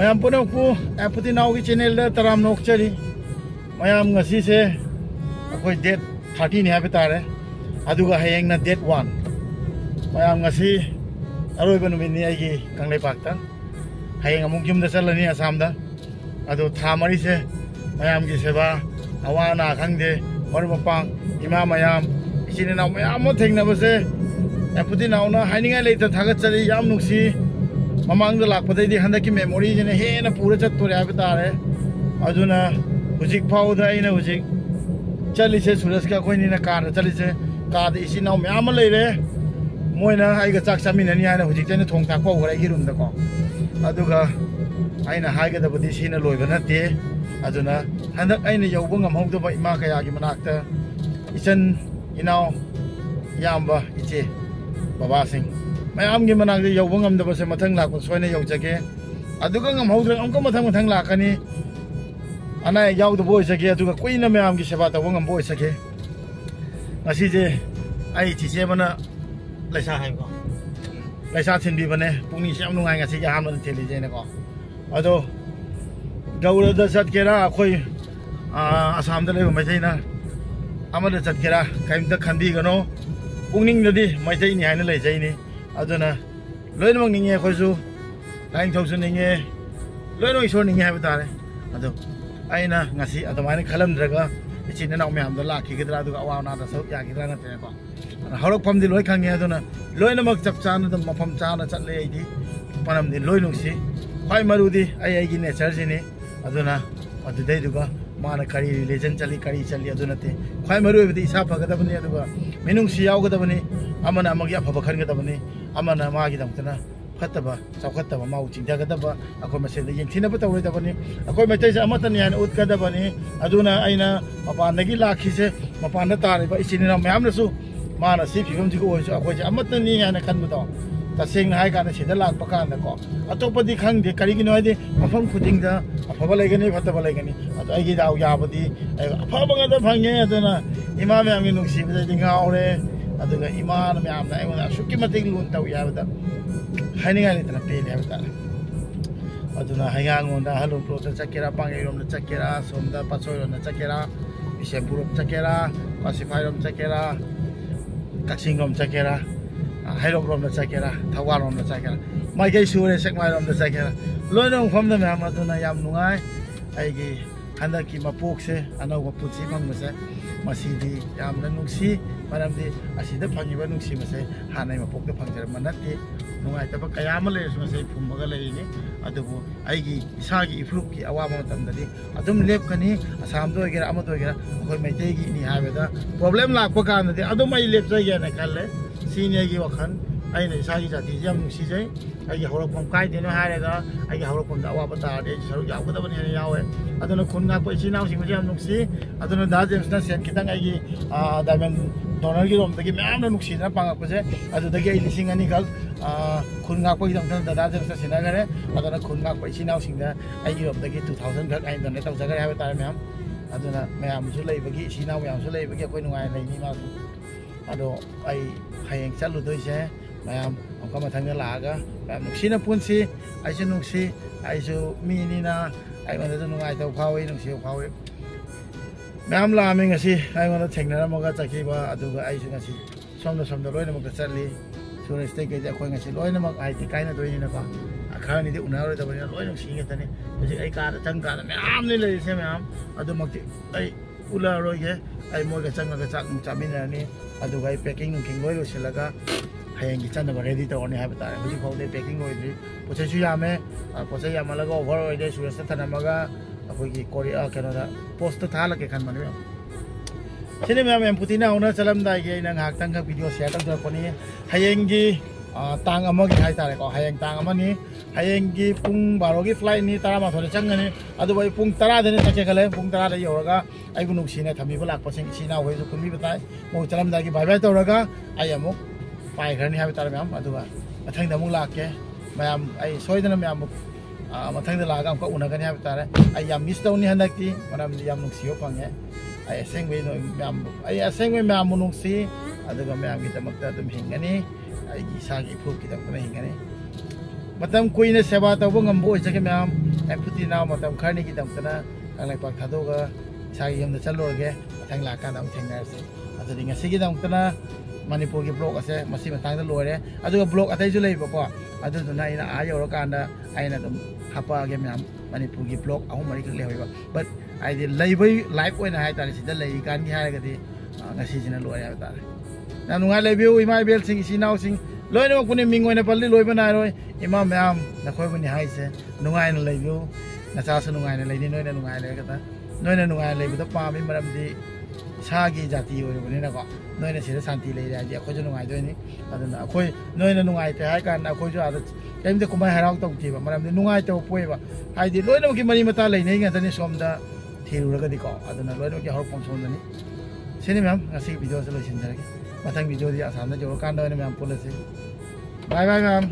mayam punakpu aputi now ki channel da taram nok chari mayam ngasi se akoi date 30 ni habitare aduga hayeng na date 1 mayam ngasi aroi banu minni ai ki kanglei pakta hayeng amuk jum da chalani asam da adu thamari se mayam ki seba awana khangde marmapang ima mayam isine naw mayam mo thengna base aputi now na haininga leita thagat chali yam nuksi mamang da lakpadai di handa ki memory jene he na pura chat to habitare aduna hujik phau da ina hujik chali se suraj ka koi ni na car chali se ka de isi naw mayam leire moina ai ga chak chamina ni ana hujik tane thong thak ko gora gi rum da ko aduga aina haiga da budi sina loiba na te aduna handak aina yauba ngam hong da ba ima kaya gi manakta isan inaw yamba iche baba sing mayam gi manakta yauba ngam da ba se mathang lak soina yau jage aduga ngam hong am ko mathang lakani ana yau da boy jage aduga koina mayam gi seba ta ngam boy jage ngasi je ai chi che bana laisa hai ko laisa thin bi bane pungni se am nu ngai ngasi ga ham na theli je na ko ado gaura da sat kera khoi asam da le mai jai na amada sat kera kaim da khandi gano pungning da di mai jai ni hai na le jai ni aduna loin mang ninge khoi su lain thau su ninge loin oi so ninge hai ba re ado aina ngasi adamai khalam draga ichina naw me am da la ki gidra du awa na da sau ya gidra na te ko harok pam di loi khang ye aduna loi na mak chap chan da mafam cha na chat le ai di panam di loi nung si khai maru di ai gi nature ji ni aduna adu dai du ga mana kari religion chali kari chali aduna te khai maru bi isa phaga da bani aduga menung si yaw ga da bani amana amagi apha khan ga da bani amana ma gi dam tana khataba chawkhataba mau chingda ga da ba akoi mase da yengthina ba tawre da bani akoi mai sa amata ni an ut ga da bani aduna aina mapan nagi lakhi se mapan da tare ba isini na mayam na su mana si phibam ji ko so akoi ja amata ni ana khan ba to taseng hai ka na sida lak pa kan da ko atopa di khang de kari gi no de mafam khuding da afaba lai gani phataba lai gani ato ai gi daw ya ba di afaba ga da phangye aduna ima me am gi nungsi ba di nga ore aduga ima na me am na ai na sukki matik lun taw ya ba da haninga ni tana pe le ba da aduna haiga ngon da halum pro ta chakera pangai rom na chakera somda pasoi rom na chakera bisempur rom chakera pasifai rom chakera kaksing rom chakera Hairok rom na chakera thawar rom na chakera mai kai sure sekmai rom na chakera loinong phom da ma aduna yam nungai ai gi handa ki mapok se anau ba puchi mang ma se masidi yam na nungsi maram di asida phangi ba nungsi ma se hanai mapok da phangjar manati nungai ta ba kaya ma le ma se phum ba ga le ni adubu ai gi isa gi ifrup ki awa ma tam da di adum lep kani asam do gera ama do gera khoi mai te gi ni ha ba da problem la ko ka na di adum ai lep ja na kalle senior gi wakhan ai nei sa gi jati jam si jai ai gi horok pom kai de no ha re ga ai gi horok pom da wa bata de saru yaw ga da bani ne yaw e aduna khun nga ko chi naw sing ma jam nuksi aduna da james na sen kitang ai gi diamond donor gi rom da gi mam na nuksi na pang ko se adu da gi lising ani gal khun nga ko gi dang da james na sen ga re aduna khun nga ko chi naw sing da ai gi rom da gi 2000 gak ai don ne taw sa ga ha ba ta mam aduna mayam su lei ba gi chi naw mayam su lei ba gi ko nungai nei ni ma ado ai hayeng chalu doi se mayam amka mathang la ga mayam nuksi na punsi ai se nuksi ai su mi ni na ai ma da nungai taw phawi nuksi phawi mayam la me ngasi ai ma thengna ma ga chaki ba adu ga ai su ngasi somda loina ma ga chali sure stay ke ja khoi ngasi loina ma ai ti kai na doi ni na ba akhar ni de una ro da ba loina si nge tane ji ai ka chang ka mayam ni le se mayam adu mak ti ai ula ro ye ai mo ga chang ga chak chamin na ni adu gai packing king loi lo silaga hayang gi chan ba ready to ni ha ba ta ji khau de packing loi di poche chu ya me poche ya ma la ga over oi de su sa thana ma ga akoi gi korea canada post tha la ke khan ma ni sini me am putina ona chalam dai ge nang hak tang ka video share tang ko ni hayang gi tang ama gi hai ta re ko hayang tang ama ni hayang gi pung 12 gi flight ni tara ma thore chang ni adu bai pung 10 de ni ta ke khale pung 10 de yoraga ai bu nuksi na thami ba lak pa sing si na hoi ju kun mi batai mo chalam da gi bye bye to raga ai amuk pai khani ha ta ram adu ba mathang da muk lak ke mayam ai soi da na mayam mathang da la ga ko una ga ni ha ta re ai yam miss to ni hanak ti manam yam nuksi yo pang he ai aseng we no mayam ai aseng we mayam nuksi adu ga mayam gi tamak ta tum hingani ai gi sa gi phu ki ta na hingani matam kuina seba ta bo ngam bo cha ke mayam पुती नाव मतम खरनी की दमतना कांगलाई पाक थादोगा सागी यम चलोगे मथांग लाका दम थेंगनारसे अदुदि ngasi की दमतना मणिपुर की blog असे मसी मतांग लोरे अदुगा ब्लॉग अतै जु लेबको अदुदुना इना आ योरकांदा आइना दम हापा गे म्याम मणिपुर की ब्लॉग अहु मरि कले होइबा बट आइदि लेबै लाइफ ओइना हाय तारि सिदा लेइ कान की हारगदि ngasi जिना लोरे हाय तारे ना नुंगा लेबिउ इमा बेल सिंग सिनाउ सिंग लोइनो कुनि मिंग ओइना पल्ली लोइबा नारोय इमा म्याम नखोय बनि हाइसे नुंगाइन लेबिउ नचा स नुंगाइन लेनि नोइना नुंगाइन लेगता नोइना नुंगाइन लेबिदा पामि मरमदि सागी जाति ओइबनिना को नोइना सिदा शांति लेइ रादि अखोजु नुंगाइ दोइनि अदुना अखोय नोइना नुंगाइ ते हाय कान अखोजु आदा केमदे कुमाय हराउ तौथिबा मरमदि नुंगाइ तो पोइबा हाइदि लोइनो की मरि मता लेनै गतनि सोमदा थिरुरगदि को अदुना लोइनो की हरपम सोमदनि सिनि मैम ngasi भिडियो से लोइसिन जरगे मथांग भिडियो दि आसामदा जो कान दोइना मैम पुलसे बाय बाय मैम